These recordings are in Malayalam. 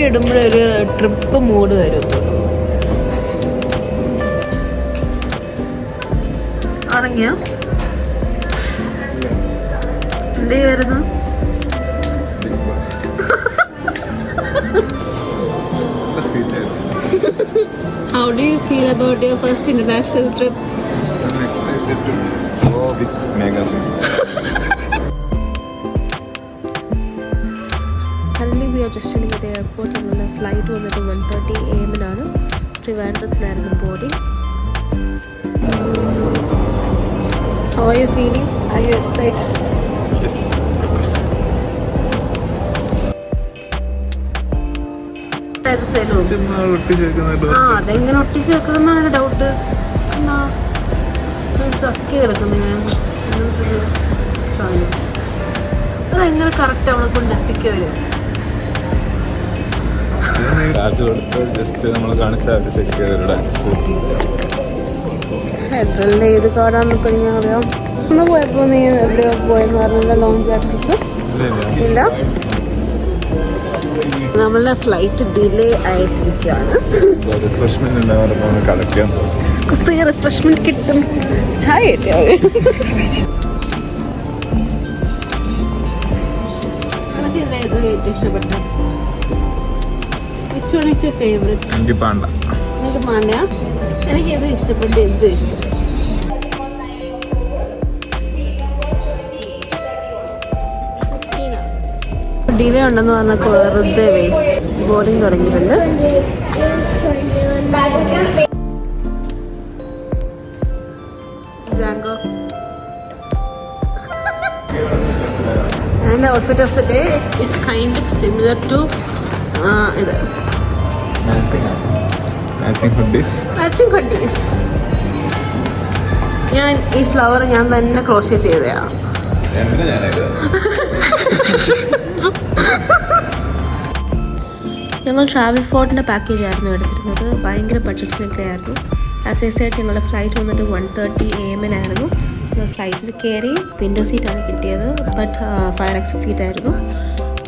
ഇടുമ്പോഴൊരു ട്രിപ്പ് മൂഡ് വരും. ഇറങ്ങിയോ? എന്ത് ചെയ്യുമായിരുന്നു? How do you feel about your first international trip? I'm excited to go with Megan. Currently we are just chilling at the airport. ഞങ്ങളുടെ ഫ്ലൈറ്റ് വന്നിട്ട് 1:30 AM-നാണ്. ട്രിവാൻഡ്രത്തിലായിരുന്നു boarding. How are you feeling? Are you excited? Yes, of course. അതെങ്ങനെ ഒട്ടിച്ച് വെക്കണമെന്നാണ് ഡൗട്ട്. എന്നാ സക്കി കിടക്കുന്നു ഞാൻ അങ്ങനത്തെ സാധനം. അതെങ്ങനെ കറക്റ്റ് അവളെ കൊണ്ട് എത്തിക്കവര്? ഫെഡറലിന്റെ ഏത് കാർഡാന്ന് കഴിഞ്ഞാൽ അറിയാം. ഒന്ന് പോയപ്പോ നീ എവിടെയോ പോയെന്ന് പറഞ്ഞ ലോഞ്ച് ആക്സസ് ഇല്ല. നമ്മളുടെ ഫ്ലൈറ്റ് ഡിലേ ആയിട്ടിരിക്കുകയാണ്. റിഫ്രഷ്മെന്റ് കിട്ടും. ചായ കിട്ടിയാ എനിക്ക് ഏറ്റവും ഇഷ്ടപ്പെട്ട ഫേവറേറ്റ്? എനിക്ക് പാണ്ടയാ. എനിക്ക് ഏത് ഇഷ്ടപ്പെട്ട എന്ത് ഇഷ്ടം? ഡിലേ ഉണ്ടെന്ന് പറഞ്ഞാൽ വെറുതെ വേസ്റ്റ്. ബോർഡിങ് തുടങ്ങിയിട്ടുണ്ട്. Jango and the outfit of the day is kind of similar to matching hoodies. ഞാൻ ഈ ഫ്ലവർ ഞാൻ തന്നെ ക്രോഷ്യ ചെയ്തതാണ്. ഞങ്ങൾ ട്രാവൽ ഫോർട്ടിൻ്റെ പാക്കേജ് ആയിരുന്നു എടുത്തിരുന്നത്. ഭയങ്കര ബഡ്ജറ്റ് ഫ്രണ്ട്ലി ആയിരുന്നു. ആസ് എ സെറ്റ് ഞങ്ങളുടെ ഫ്ലൈറ്റ് വന്നിട്ട് 1:30 AM-നായിരുന്നു. ഞങ്ങൾ ഫ്ലൈറ്റിൽ കയറി വിൻഡോ സീറ്റാണ് കിട്ടിയത്. ബട്ട് ഫയർ എക്സിറ്റ് സീറ്റായിരുന്നു.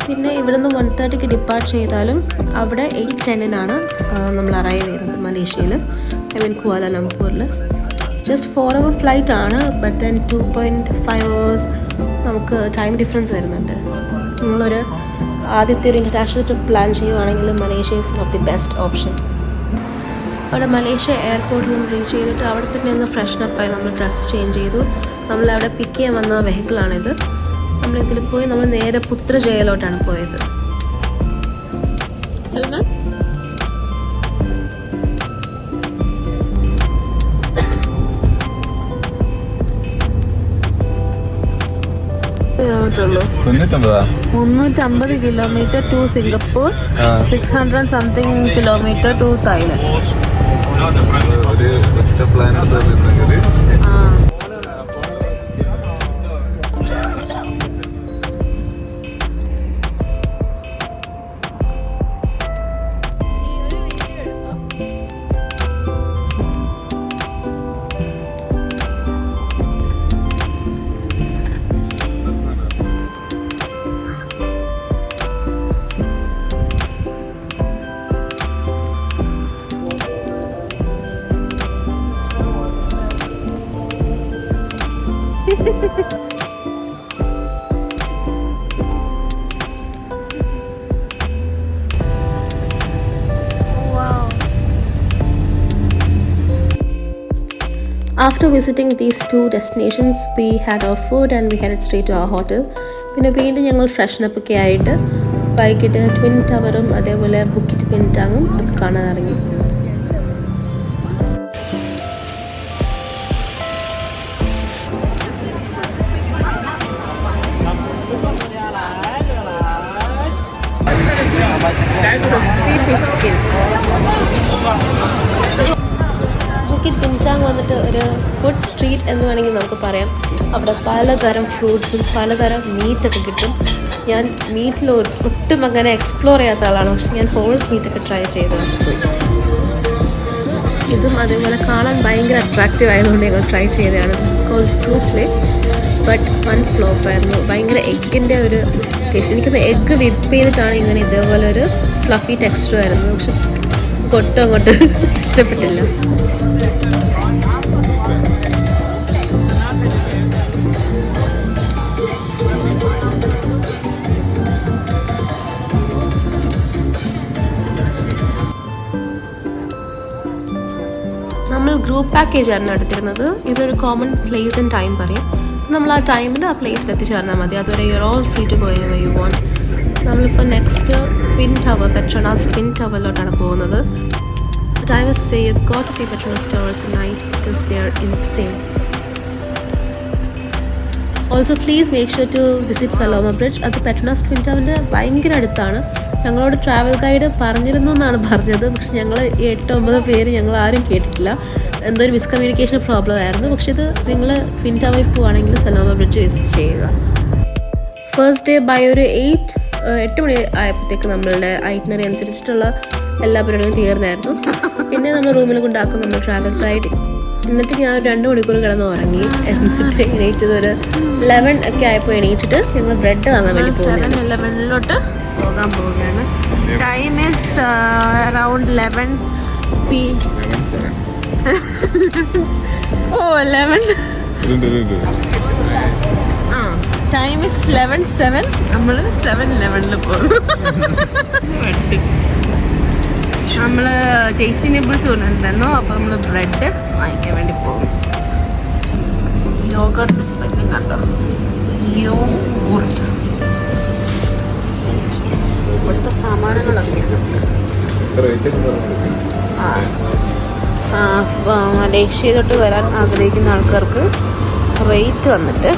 പിന്നെ ഇവിടുന്ന് 1:30 ഡിപ്പാർട്ട് ചെയ്താലും അവിടെ 8:10 നമ്മൾ അറൈവ് ചെയ്യുന്നത് മലേഷ്യയിൽ. കുവാലാലംപൂരിൽ. ജസ്റ്റ് 4 hour ഫ്ലൈറ്റ് ആണ്. ബട്ട് ദെൻ 2.5 hours നമുക്ക് ടൈം ഡിഫറൻസ് വരുന്നുണ്ട്. നമ്മളൊരു ആദ്യത്തെ ഒരു ഇൻ്റർനാഷണൽ ട്രിപ്പ് പ്ലാൻ ചെയ്യുവാണെങ്കിൽ Malaysia is one of the best option. അവിടെ മലേഷ്യ എയർപോർട്ടിൽ നമ്മൾ റീച്ച് ചെയ്തിട്ട് അവിടെ തന്നെ ഒന്ന് ഫ്രഷ്നപ്പായി നമ്മൾ ഡ്രസ്സ് ചേഞ്ച് ചെയ്തു. നമ്മളവിടെ പിക്ക് ചെയ്യാൻ വന്ന വെഹിക്കിളാണിത്. നമ്മളിതിൽ പോയി നമ്മൾ നേരെ പുത്രജയയിലോട്ടാണ് പോയത്. Salman 350 kilometer to Singapore, 600 something kilometer to Thailand. After visiting these two destinations, we had our food and we headed straight to our hotel. പിന്നെ വീണ്ടും ഞങ്ങൾ ഫ്രഷ്നപ്പ് ഒക്കെ ആയിട്ട് വൈകിട്ട് ട്വിൻ ടവറും അതേപോലെ ബുക്കിറ്റ് പിൻടാങ്ങും ഒക്കെ കാണാൻ ഇറങ്ങി. ബുക്കിറ്റ് പിൻടാങ് വന്നിട്ട് ഒരു ഫുഡ് സ്ട്രീറ്റ് എന്ന് വേണമെങ്കിൽ നമുക്ക് പറയാം. അവിടെ പലതരം ഫ്രൂട്ട്സും പലതരം മീറ്റൊക്കെ കിട്ടും. ഞാൻ മീറ്റിൽ ഒട്ടും അങ്ങനെ എക്സ്പ്ലോർ ചെയ്യാത്ത ആളാണ്, പക്ഷെ ഞാൻ ഹോഴ്സ് മീറ്റൊക്കെ ട്രൈ ചെയ്തതാണ്. ഇതും അതേപോലെ കാണാൻ ഭയങ്കര അട്രാക്റ്റീവ് ആയതുകൊണ്ട് ഞങ്ങൾ ട്രൈ ചെയ്തതാണ്. This is called souffle. But one flop ആയിരുന്നു. ഭയങ്കര എഗ്ഗിൻ്റെ ഒരു ടേസ്റ്റ്. എനിക്കൊന്ന് എഗ്ഗ് വിപ്പ് ചെയ്തിട്ടാണ് ഇങ്ങനെ ഇതേപോലെ ഒരു ഫ്ലഫി ടെക്സ്ചർ ആയിരുന്നു. പക്ഷെ ഒട്ടും അങ്ങോട്ട് ഇഷ്ടപ്പെട്ടില്ല. നമ്മൾ ഗ്രൂപ്പ് പാക്കേജ് ആയിരുന്നു എടുത്തിരുന്നത്. ഇവരൊരു കോമൺ പ്ലേസ് ആൻഡ് ടൈം പറയും. നമ്മൾ ആ ടൈമിൽ ആ പ്ലേസിൽ എത്തിച്ചേർന്നാൽ മതി. അതുവരെ you are all free to go anywhere you want. നമ്മളിപ്പോൾ next twin tower, Petronas twin ടവറിലോട്ടാണ് പോകുന്നത്. But I was say you got to see Petronas towers night because they are insane. Also please make sure to visit Saloma bridge. അത് പെട്രോണാസ് ട്വിൻ ടവറിൻ്റെ ഭയങ്കര അടുത്താണ്. ഞങ്ങളോട് ട്രാവൽ ഗൈഡ് പറഞ്ഞിരുന്നു എന്നാണ് പറഞ്ഞത്. പക്ഷെ ഞങ്ങൾ 8-9 പേര് ഞങ്ങൾ ആരും കേട്ടിട്ടില്ല. എന്തോ ഒരു മിസ്കമ്മ്യൂണിക്കേഷൻ പ്രോബ്ലം ആയിരുന്നു. പക്ഷെ ഇത് നിങ്ങൾ ട്വിൻ ടവറിൽ പോവുകയാണെങ്കിൽ സലോമ ബ്രിഡ്ജ് വിസിറ്റ് ചെയ്യുക. ഫസ്റ്റ് ഡേ ബൈ ഒരു 8 മണി ആയപ്പോഴത്തേക്ക് നമ്മളുടെ ഐറ്റിനറി അനുസരിച്ചിട്ടുള്ള എല്ലാ പരിപാടികളും തീർന്നായിരുന്നു. പിന്നെ നമ്മൾ റൂമിൽ കൊണ്ടാക്കും നമ്മൾ ട്രാവൽ ഗൈഡ്. എന്നിട്ട് ഞാൻ 2 മണിക്കൂർ കിടന്ന് ഉറങ്ങി. എന്നിട്ട് എണീറ്റത് ഒരു 11 ഒക്കെ ആയപ്പോൾ എണീറ്റിട്ട് ഞങ്ങൾ ബ്രെഡ് വാങ്ങാൻ വേണ്ടി പോകുന്നത്. 7-Eleven പോകാൻ പോവുകയാണ്. Time is around 11 p.m. Oh 11 time is 11:07. നമ്മൾ 7-Eleven പോകും. നമ്മൾ ടേസ്റ്റി നിബിൾസ് കൊണ്ടുവന്നിരുന്നു. അപ്പോൾ നമ്മൾ ബ്രെഡ് വാങ്ങിക്കാൻ വേണ്ടി പോകും. യോഗർട്ട് സ്പെല്ലിംഗ് കണ്ടോ? യോഗർട്ട്. ഇവിടുത്തെ സാമാനങ്ങളൊക്കെ മലേഷ്യയിലോട്ട് വരാൻ ആഗ്രഹിക്കുന്ന ആൾക്കാർക്ക് റേറ്റ് വന്നിട്ട്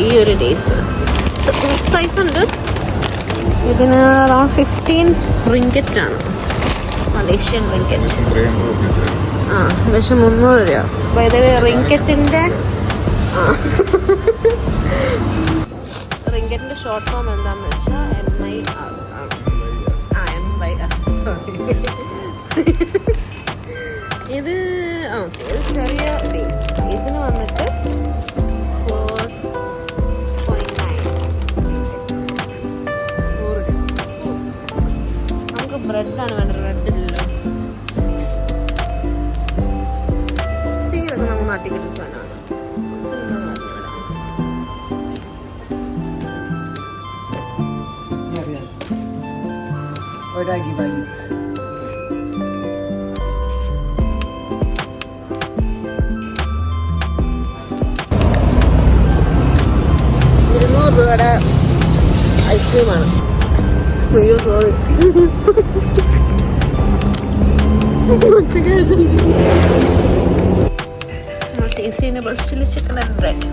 ഈ ഒരു ഡേയ്സ് സൈസ് ഉണ്ട്. ഇതിന് അറൗണ്ട് 15 റിങ്കറ്റ് ആണ്. Malaysian ringgit. ഏകദേശം 300 രൂപ. അതായത് റിങ്കറ്റിൻ്റെ റിങ്കറ്റിൻ്റെ ഷോർട്ട് ഫോം എന്താണെന്ന് വെച്ചാൽ ഇത് ഓക്കെ, ഇത് ചെറിയ ഡേയ്സ്. ഇതിന് വന്നിട്ട് 4.9. നമുക്ക് ബ്രെഡാണ് വേണ്ടത്. ബ്രെഡില്ലല്ലോ. സീലൊക്കെ നമുക്ക് നാട്ടിൽ കിട്ടുന്ന സാധനമാണ്. രൂപയുടെ ഐസ്ക്രീമാണ്. അയ്യോ sorry. Tasty chilli chicken and bread.